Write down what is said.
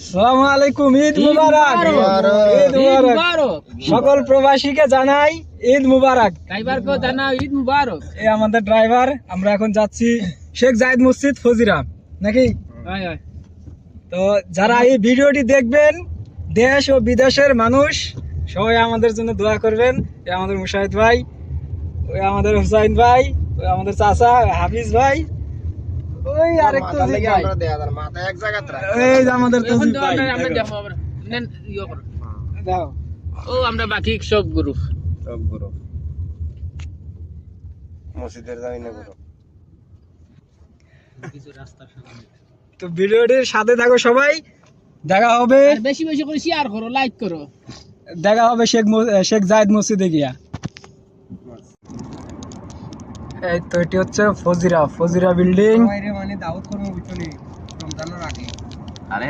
আসসালামু আলাইকুম, ঈদ মুবারক। ঈদ মুবারক। সকল প্রবাসীকে জানাই ঈদ মুবারক। ড্রাইভারকে জানাও ঈদ মুবারক। এই আমাদের ড্রাইভার, আমরা এখন যাচ্ছি শেখ জায়েদ মসজিদ ফজিরা নাকি। তো যারা এই ভিডিওটি দেখবেন, দেশ ও বিদেশের মানুষ সবাই আমাদের জন্য দোয়া করবেন। এই আমাদের মুশাহিদ ভাই, ওই আমাদের হুসাইন ভাই, ওই আমাদের চাচা হাফিজ ভাই, ওই আরেকটু ভাই, এই যে আমাদের তৌফিক ভাই। আমরা দেখো আমরা নেন ইয়া করো। দাও। ও আমরা বাকি সব গ্রুপ মসজিদের যাই না গুরু। কিছু রাস্তার সামনে। তো ভিডিওটির সাথে থাকো সবাই, দেখা হবে। আর বেশি বেশি করে শেয়ার করো, লাইক করো। দেখা হবে শেখ জায়েদ মসজিদে গিয়া। এই তো এটি হচ্ছে ফজিরা বিল্ডিং। মানে দাউদ করবো বুঝছো নি রমজানের আগে। আরে